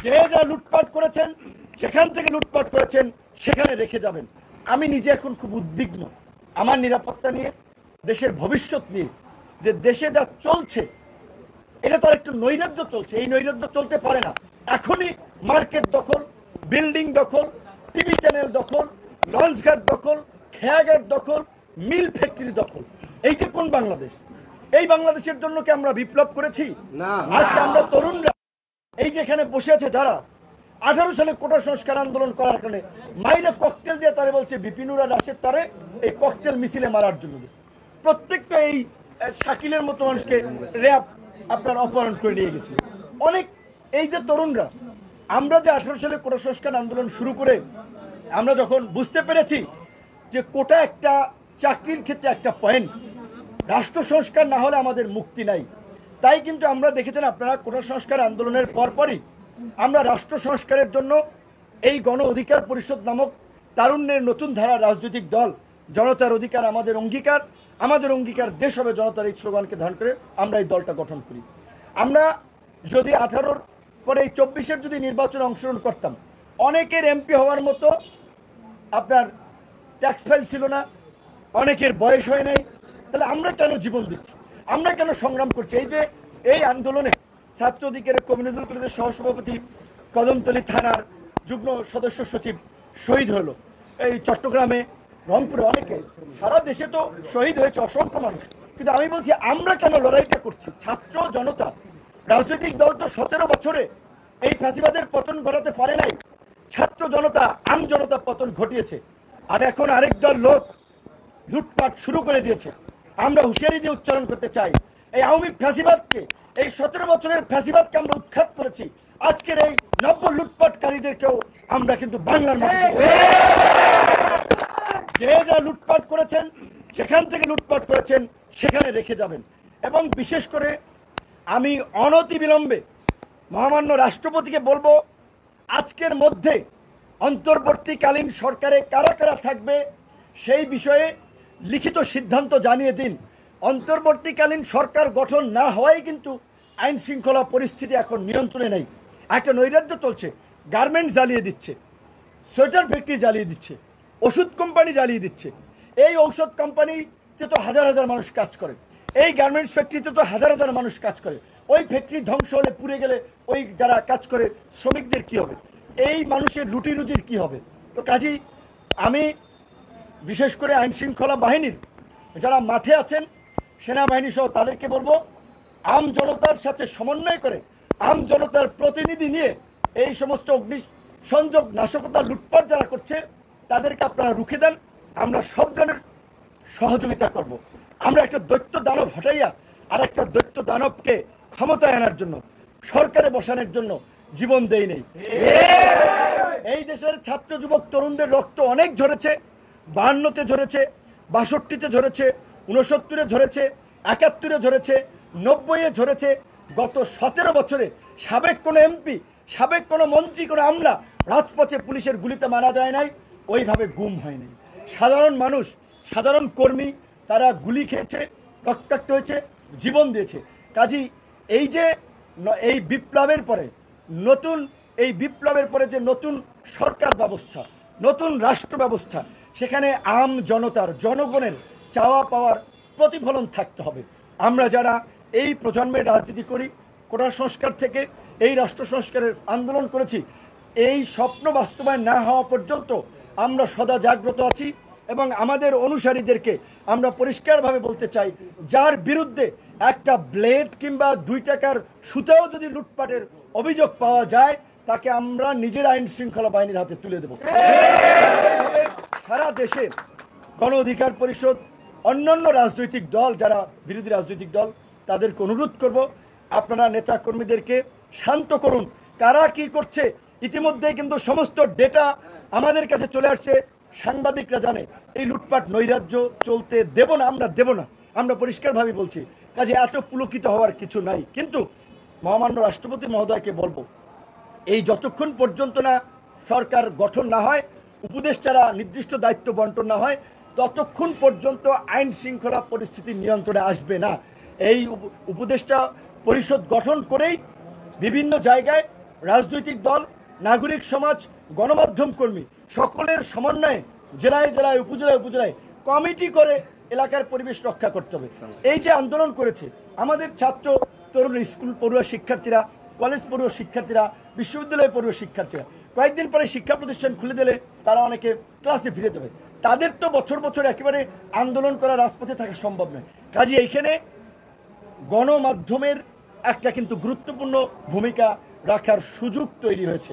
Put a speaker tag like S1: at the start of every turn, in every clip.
S1: যে যা লুটপাট করেছেন, যেখান থেকে লুটপাট করেছেন সেখানে রেখে যাবেন। আমি নিজে এখন খুব উদ্বিগ্ন আমার নিরাপত্তা নিয়ে, দেশের ভবিষ্যৎ নিয়ে। যে দেশে যা চলছে এটা তো একটু নৈরাজ্য চলছে, এই নৈরাজ্য চলতে পারে না। এখনই মার্কেট দখল, বিল্ডিং দখল, টিভি চ্যানেল দখল, লঞ্চঘাট দখল, খেয়াঘাট দখল, মিল ফ্যাক্টরি দখল। এই যে কোন বাংলাদেশ? এই বাংলাদেশের জন্য কি আমরা বিপ্লব করেছি? না। আজকে আমরা তরুণরা এই যে এখানে বসে আছে যারা 18 সালে কোটা সংস্কার আন্দোলন করার কারণে মাইরে ককটেল দিয়ে তারে বলছে বিপিনুরা রাশেদ তারে এই ককটেল মিছিলে মারার জন্য। প্রত্যেকটা এই শাকিলের মতো মানুষকে র্যাব আপনার অপহরণ করে নিয়ে গেছিল। অনেক এই যে তরুণরা, আমরা যে 18 সালে কোটা সংস্কার আন্দোলন শুরু করে আমরা যখন বুঝতে পেরেছি যে কোটা একটা চাকরির ক্ষেত্রে একটা পয়েন্ট, রাষ্ট্র সংস্কার না হলে আমাদের মুক্তি নাই। তাই কিন্তু আমরা দেখেছেন আপনারা কোটা সংস্কার আন্দোলনের পরপরই আমরা রাষ্ট্র সংস্কারের জন্য এই গণ অধিকার পরিষদ নামক তারুণ্যের নতুন ধারা রাজনৈতিক দল, জনতার অধিকার আমাদের অঙ্গীকার, আমাদের অঙ্গীকার দেশ হবে জনতার, এই স্লোগানকে ধারণ করে আমরা এই দলটা গঠন করি। আমরা যদি 18-র পরে এই 24-এর যদি নির্বাচনে অংশগ্রহণ করতাম, অনেকের এমপি হওয়ার মতো আপনার ট্যাক্স ফাইল ছিল না, অনেকের বয়স হয় নাই। তাহলে আমরা কেন জীবন দিচ্ছি, আমরা কেন সংগ্রাম করছি? এই যে এই আন্দোলনে ছাত্র অধিকারের কমিউনিটি কলেজের সহসভাপতি, কদমতলী থানার যুগ্ম সদস্য সচিব শহীদ হলো, এই চট্টগ্রামে, রংপুরে, অনেকে, সারা দেশে তো শহীদ হয়েছে অসংখ্য মানুষ। কিন্তু আমি বলছি আমরা কেন লড়াইটা করছি? ছাত্র জনতা, রাজনৈতিক দল তো 17 বছরে এই ফ্যাসিবাদের পতন ঘটাতে পারে নাই। ছাত্র জনতা, আম জনতা পতন ঘটিয়েছে। আর এখন আরেক দল লোক লুটপাট শুরু করে দিয়েছে। আমরা হুঁশিয়ারি দিয়ে উচ্চারণ করতে চাই, এই আওয়ামী ফ্যাসিবাদকে, এই 17 বছরের ফ্যাসিবাদকে আমরা উৎখাত করেছি। আজকের এই নব্য লুটপাটকারীদেরকেও আমরা কিন্তু বাংলার মাটিতে, যে যা লুটপাট করেছেন, যেখান থেকে লুটপাট করেছেন সেখানে রেখে যাবেন। এবং বিশেষ করে আমি অনতিবিলম্বে মহামান্য রাষ্ট্রপতিকে বলবো, আজকের মধ্যে অন্তর্বর্তীকালীন সরকারে কারা কারা থাকবে সেই বিষয়ে লিখিত সিদ্ধান্ত জানিয়ে দিন। অন্তর্বর্তীকালীন সরকার গঠন না হওয়াই কিন্তু আইন শৃঙ্খলা পরিস্থিতি এখন নিয়ন্ত্রণে নেই। একটা নৈরাজ্য চলছে, গার্মেন্টস জ্বালিয়ে দিচ্ছে, সোয়েটার ফ্যাক্টরি জ্বালিয়ে দিচ্ছে, ওষুধ কোম্পানি জ্বালিয়ে দিচ্ছে। এই ঔষধ কোম্পানিতে তো হাজার হাজার মানুষ কাজ করে, এই গার্মেন্টস ফ্যাক্টরিতে তো হাজার হাজার মানুষ কাজ করে। ওই ফ্যাক্টরি ধ্বংস হলে, পুড়ে গেলে ওই যারা কাজ করে শ্রমিকদের কি হবে? এই মানুষের রুটি রুজির কি হবে? তো কাজেই আমি বিশেষ করে আইন শৃঙ্খলা বাহিনীর যারা মাঠে আছেন, সেনাবাহিনী সহ তাদেরকে বলবো, আম জনতার সাথে সমন্বয় করে, আম জনতার প্রতিনিধি নিয়ে এই সমস্ত অগ্নিসংযোগ, নাশকতা, লুটপাট যারা করছে তাদেরকে আপনারা রুখে দেন। আমরা সব ধরনের সহযোগিতা করব। আমরা একটা দৈত্য দানব হটাইয়া আর একটা দৈত্য দানবকে ক্ষমতায় আনার জন্য, সরকারে বসানোর জন্য জীবন দেই নেই। এই দেশের ছাত্র যুবক তরুণদের রক্ত অনেক ঝরেছে, 52-তে ঝরেছে, 62-তে ঝরেছে, 69-এ ঝরেছে, 71-এ ঝরেছে, 90-এ ঝরেছে। গত 17 বছরে সাবেক কোনো এমপি, সাবেক কোনো মন্ত্রী, কোনো আমলা রাজপথে পুলিশের গুলিতে মারা যায় নাই, ওইভাবে গুম হয়নি। সাধারণ মানুষ, সাধারণ কর্মী তারা গুলি খেয়েছে, রক্তাক্ত হয়েছে, জীবন দিয়েছে। কাজী এই যে এই বিপ্লবের পরে যে নতুন সরকার ব্যবস্থা, নতুন রাষ্ট্র ব্যবস্থা, সেখানে আম জনতার, জনগণের চাওয়া পাওয়ার প্রতিফলন থাকতে হবে। আমরা যারা এই প্রজন্মের রাজনীতি করি, কোটা সংস্কার থেকে এই রাষ্ট্র সংস্কারের আন্দোলন করেছি, এই স্বপ্ন বাস্তবায়ন না হওয়া পর্যন্ত আমরা সদা জাগ্রত আছি। এবং আমাদের অনুসারীদেরকে আমরা পরিষ্কারভাবে বলতে চাই, যার বিরুদ্ধে একটা ব্লেড কিংবা 2 টাকার সুতাও যদি লুটপাটের অভিযোগ পাওয়া যায়, তাকে আমরা নিজের আইন শৃঙ্খলা বাহিনীর হাতে তুলে দেব। সারা দেশে গণ অধিকার পরিষদ, অন্যান্য রাজনৈতিক দল, যারা বিরোধী রাজনৈতিক দল, তাদেরকে অনুরোধ করব, আপনারা নেতা কর্মীদেরকে শান্ত করুন। কারা কি করছে ইতিমধ্যে কিন্তু সমস্ত ডেটা আমাদের কাছে চলে আসছে, সাংবাদিকরা জানে। এই লুটপাট নৈরাজ্য চলতে দেব না, আমরা দেব না, আমরা পরিষ্কারভাবে বলছি। কাজে এত পুলকিত হওয়ার কিছু নাই। কিন্তু মহামান্য রাষ্ট্রপতি মহোদয়কে বলবো, এই যতক্ষণ পর্যন্ত না সরকার গঠন না হয়, উপদেষ্টারা নির্দিষ্ট দায়িত্ব বন্টন না হয়, ততক্ষণ পর্যন্ত আইন শৃঙ্খলা পরিস্থিতি নিয়ন্ত্রণে আসবে না। এই উপদেষ্টা পরিষদ গঠন করেই বিভিন্ন জায়গায় রাজনৈতিক দল, নাগরিক সমাজ, গণমাধ্যম কর্মী সকলের সমন্বয়ে জেলায় জেলায় উপজেলায় উপজেলায় কমিটি করে এলাকার পরিবেশ রক্ষা করতে হবে। এই যে আন্দোলন করেছে আমাদের ছাত্র তরুণ, স্কুল পড়ুয়া শিক্ষার্থীরা, কলেজ পড়ুয়া শিক্ষার্থীরা, বিশ্ববিদ্যালয় পড়ুয়া শিক্ষার্থীরা, কয়েকদিন পরে শিক্ষা প্রতিষ্ঠান খুলে দিলে তারা অনেকে ক্লাসে ফিরে যাবে। তাদের তো বছর বছর একেবারে আন্দোলন করা, রাজপথে থাকা সম্ভব নয়। কাজে এইখানে গণমাধ্যমের একটা কিন্তু গুরুত্বপূর্ণ ভূমিকা রাখার সুযোগ তৈরি হয়েছে।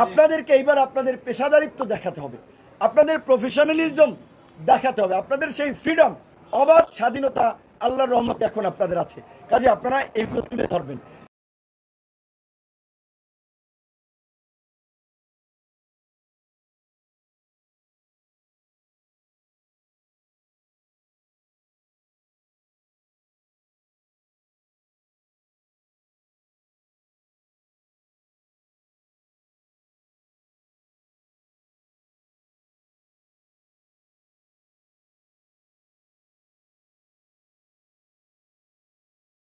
S1: আপনাদেরকে এইবার আপনাদের পেশাদারিত্ব দেখাতে হবে, আপনাদের প্রফেশনালিজম দেখাতে হবে, আপনাদের সেই ফ্রিডম, অবাধ স্বাধীনতা আল্লাহর রহমতে এখন আপনাদের আছে। কাজে আপনারা এইগুলো তুলে ধরবেন।